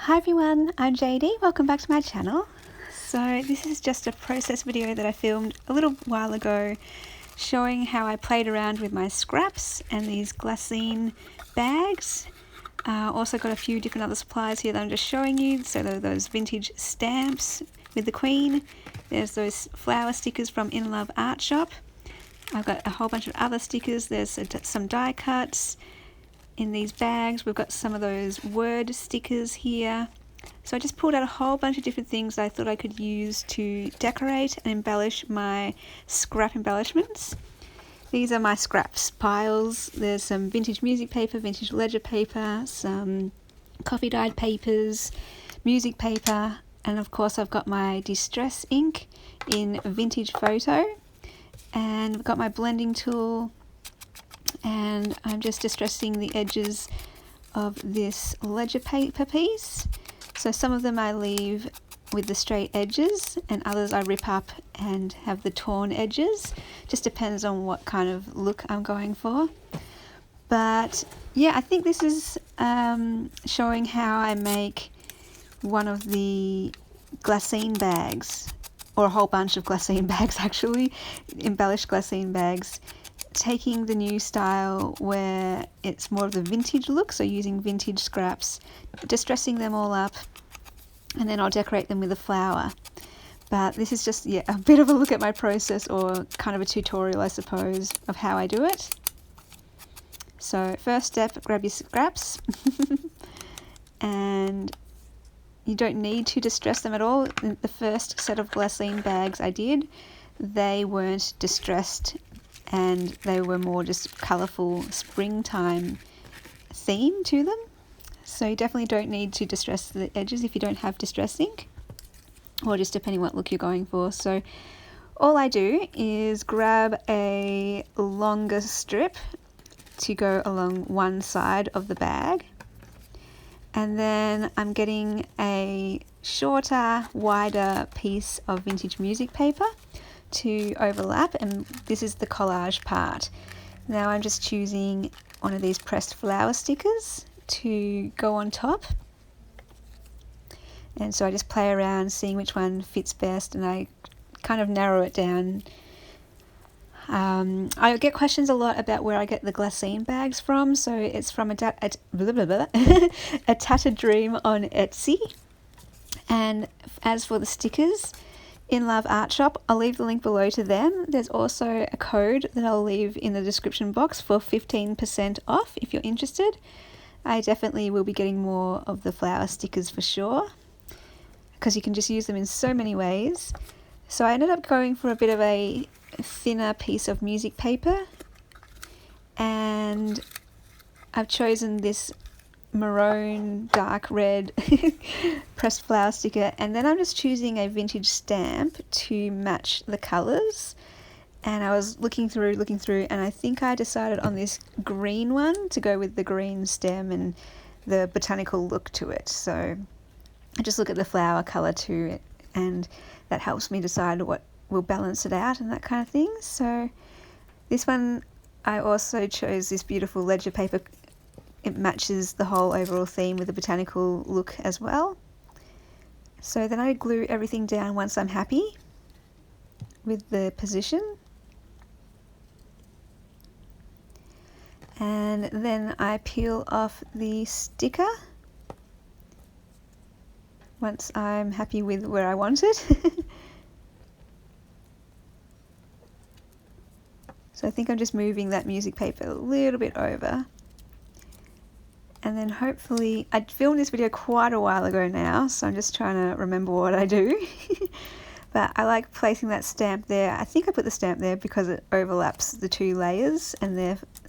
Hi everyone, I'm JD, welcome back to my channel. So this is just a process video that I filmed a little while ago showing how I played around with my scraps and these glassine bags. Also got a few different other supplies here that I'm just showing you. So there are those vintage stamps with the Queen. There's those flower stickers from In Love Art Shop. I've got a whole bunch of other stickers. There's some die cuts in these bags. We've got some of those word stickers here. So I just pulled out a whole bunch of different things that I thought I could use to decorate and embellish my scrap embellishments. These are my scraps piles. There's some vintage music paper, vintage ledger paper, some coffee dyed papers, music paper, and of course I've got my distress ink in vintage photo, and I've got my blending tool, and I'm just distressing the edges of this ledger paper piece. So some of them I leave with the straight edges and others I rip up and have the torn edges. Just depends on what kind of look I'm going for. But yeah, I think this is showing how I make one of the glassine bags, or a whole bunch of glassine bags actually, embellished glassine bags, taking the new style where it's more of the vintage look, so using vintage scraps, distressing them all up, and then I'll decorate them with a flower. But this is just a bit of a look at my process, or kind of a tutorial I suppose, of how I do it. So first step, grab your scraps and you don't need to distress them at all. The first set of glassine bags I did, they weren't distressed and they were more just colourful springtime theme to them. So you definitely don't need to distress the edges if you don't have distress ink, or just depending what look you're going for. So all I do is grab a longer strip to go along one side of the bag, and then I'm getting a shorter, wider piece of vintage music paper to overlap, and this is the collage part. Now I'm just choosing one of these pressed flower stickers to go on top, and so I just play around seeing which one fits best, and I kind of narrow it down. I get questions a lot about where I get the glassine bags from, so it's from a Tattered Dream on Etsy. And as for the stickers, In Love Art Shop, I'll leave the link below to them. There's also a code that I'll leave in the description box for 15% off if you're interested. I definitely will be getting more of the flower stickers for sure, because you can just use them in so many ways. So I ended up going for a bit of a thinner piece of music paper, and I've chosen this maroon dark red pressed flower sticker, and then I'm just choosing a vintage stamp to match the colors. And I was looking through, and I think I decided on this green one to go with the green stem and the botanical look to it. So I just look at the flower color too, and that helps me decide what will balance it out and that kind of thing. So this one, I also chose this beautiful ledger paper. It matches the whole overall theme with the botanical look as well. So then I glue everything down once I'm happy with the position. And then I peel off the sticker once I'm happy with where I want it. So I think I'm just moving that music paper a little bit over. And then hopefully, I filmed this video quite a while ago now, so I'm just trying to remember what I do. But I like placing that stamp there. I think I put the stamp there because it overlaps the two layers, and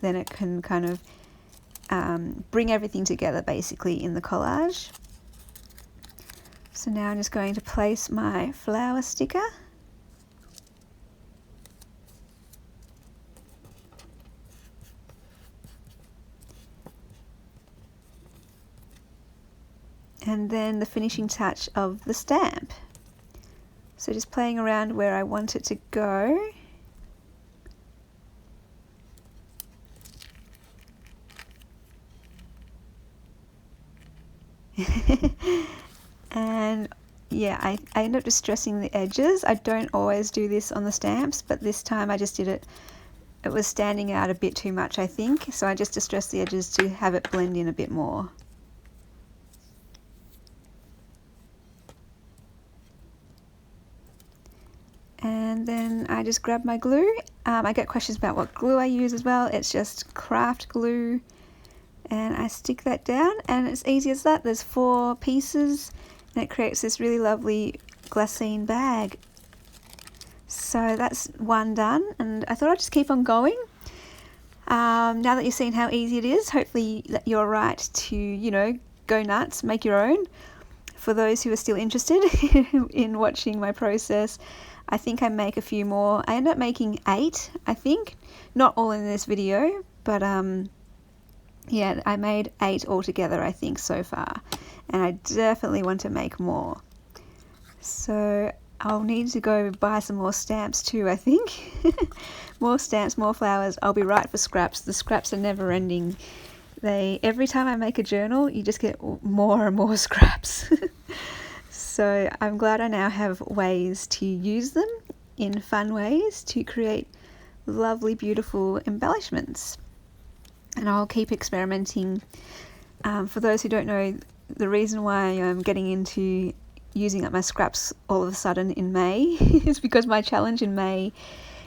then it can kind of bring everything together basically in the collage. So now I'm just going to place my flower sticker. And then the finishing touch of the stamp. So just playing around where I want it to go. And yeah, I end up distressing the edges. I don't always do this on the stamps, but this time I just did it. It was standing out a bit too much, I think, so I just distressed the edges to have it blend in a bit more. And then I just grab my glue. I get questions about what glue I use as well. It's just craft glue, and I stick that down, and it's easy as that. There's 4 pieces, and it creates this really lovely glassine bag. So that's one done, and I thought I'd just keep on going. Now that you've seen how easy it is, hopefully that you're right to, you know, go nuts, make your own. For those who are still interested in watching my process, I think I make a few more. I end up making 8, I think. Not all in this video, but yeah, I made 8 altogether, I think, so far. And I definitely want to make more. So I'll need to go buy some more stamps too, I think. More stamps, more flowers. I'll be right for scraps. The scraps are never ending. Every time I make a journal, you just get more and more scraps. So I'm glad I now have ways to use them in fun ways to create lovely, beautiful embellishments. And I'll keep experimenting. For those who don't know, the reason why I'm getting into using up my scraps all of a sudden in May is because my challenge in May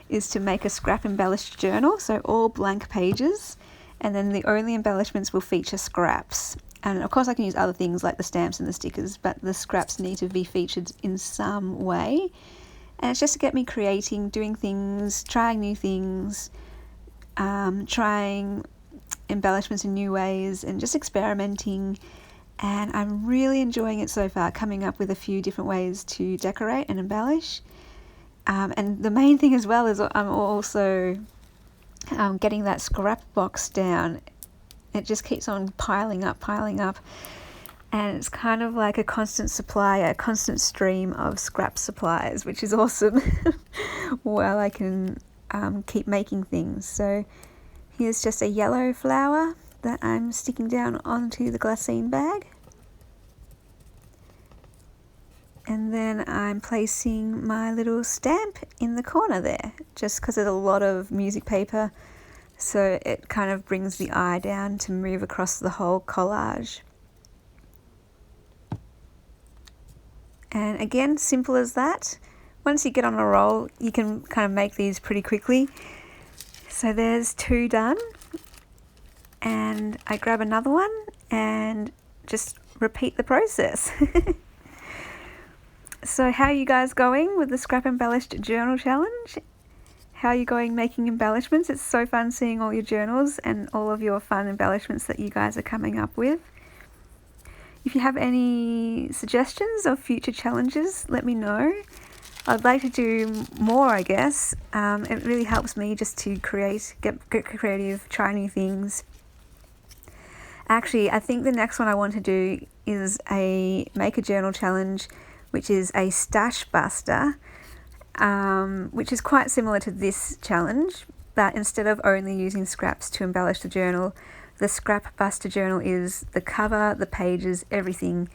is to make a scrap embellished journal, so all blank pages, and then the only embellishments will feature scraps. And of course I can use other things like the stamps and the stickers, but the scraps need to be featured in some way. And it's just to get me creating, doing things, trying new things, trying embellishments in new ways, and just experimenting. And I'm really enjoying it so far, coming up with a few different ways to decorate and embellish. And the main thing as well is I'm also getting that scrap box down. It just keeps on piling up, and it's kind of like a constant supply, a constant stream of scrap supplies, which is awesome while I can keep making things. So here's just a yellow flower that I'm sticking down onto the glassine bag. And then I'm placing my little stamp in the corner there, just because there's a lot of music paper, so it kind of brings the eye down to move across the whole collage. And again, simple as that. Once you get on a roll, you can kind of make these pretty quickly. So there's 2 done. And I grab another one and just repeat the process. So how are you guys going with the Scrap Embellished Journal Challenge? How are you going making embellishments? It's so fun seeing all your journals and all of your fun embellishments that you guys are coming up with. If you have any suggestions of future challenges, let me know. I'd like to do more, I guess. It really helps me just to get creative, try new things. Actually, I think the next one I want to do is make a journal challenge, which is a stash buster, which is quite similar to this challenge, but instead of only using scraps to embellish the journal, the scrap buster journal is the cover, the pages, everything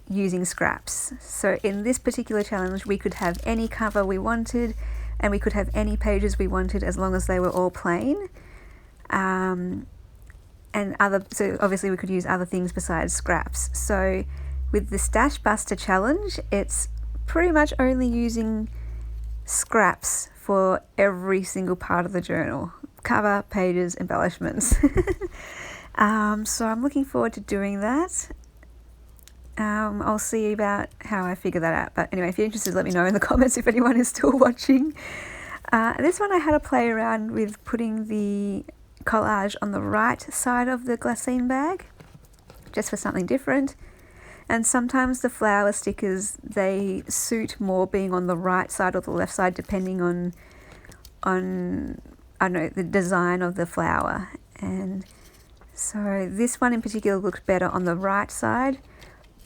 using scraps. So in this particular challenge, we could have any cover we wanted, and we could have any pages we wanted as long as they were all plain. So obviously we could use other things besides scraps. So with the Stash Buster challenge, it's pretty much only using scraps for every single part of the journal. Cover, pages, embellishments. So I'm looking forward to doing that. I'll see about how I figure that out. But anyway, if you're interested, let me know in the comments if anyone is still watching. This one I had to play around with putting the collage on the right side of the glassine bag, just for something different. And sometimes the flower stickers, they suit more being on the right side or the left side, depending on I don't know, the design of the flower. And so this one in particular looked better on the right side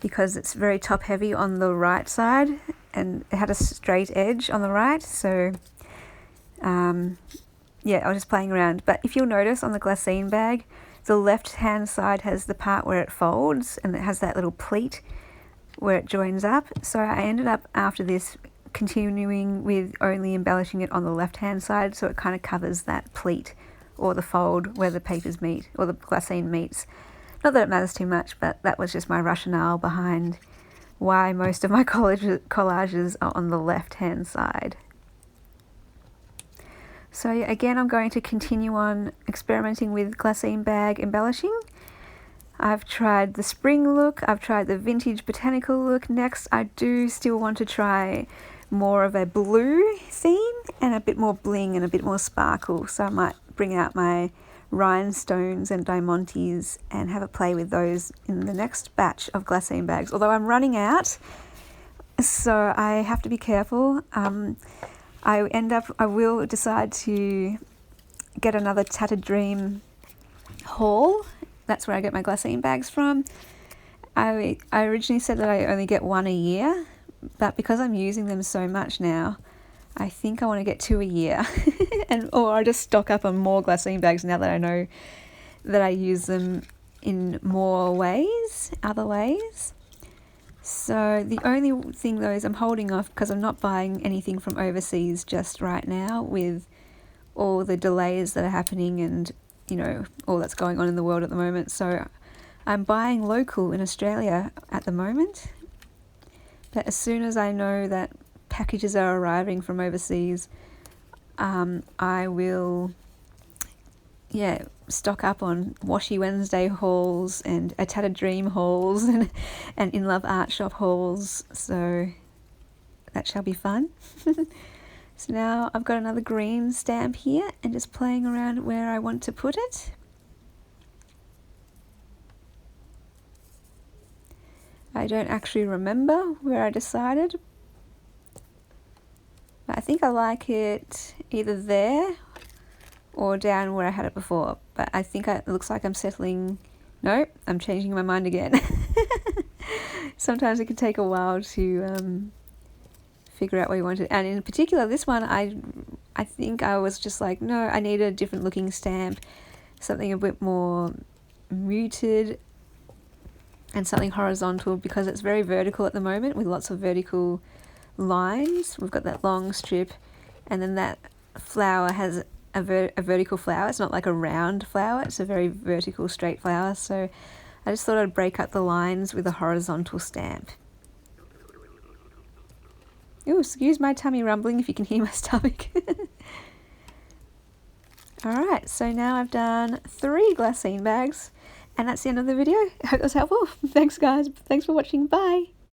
because it's very top heavy on the right side and it had a straight edge on the right. So yeah, I was just playing around. But if you'll notice on the glassine bag, the left hand side has the part where it folds and it has that little pleat where it joins up. So I ended up after this continuing with only embellishing it on the left hand side, so it kind of covers that pleat or the fold where the papers meet or the glassine meets. Not that it matters too much, but that was just my rationale behind why most of my collages are on the left hand side. So again, I'm going to continue on experimenting with glassine bag embellishing. I've tried the spring look, I've tried the vintage botanical look. Next, I do still want to try more of a blue theme and a bit more bling and a bit more sparkle. So I might bring out my rhinestones and diamantes and have a play with those in the next batch of glassine bags. Although I'm running out, so I have to be careful. I will decide to get another Tattered Dream haul. That's where I get my glassine bags from. I originally said that I only get one a year, but because I'm using them so much now, I think I want to get 2 a year. Or I just stock up on more glassine bags now that I know that I use them in more ways, other ways. So the only thing though is I'm holding off because I'm not buying anything from overseas just right now with all the delays that are happening and, you know, all that's going on in the world at the moment. So I'm buying local in Australia at the moment. But as soon as I know that packages are arriving from overseas, I will, stock up on Washi Wednesday hauls and a Tattered Dream hauls and In Love Art Shop hauls. So that shall be fun. So now I've got another green stamp here and just playing around where I want to put it. I don't actually remember where I decided, but I think I like it either there or down where I had it before. But I think it looks like I'm settling. Nope, I'm changing my mind again. Sometimes it can take a while to figure out where you want it. And in particular, this one, I think I was just like, no, I need a different looking stamp, something a bit more muted and something horizontal, because it's very vertical at the moment with lots of vertical lines. We've got that long strip, and then that flower has a vertical flower. It's not like a round flower, it's a very vertical straight flower. So I just thought I'd break up the lines with a horizontal stamp. Ooh, excuse my tummy rumbling if you can hear my stomach. Alright, so now I've done 3 glassine bags, and that's the end of the video. I hope that was helpful. Thanks guys, thanks for watching, bye!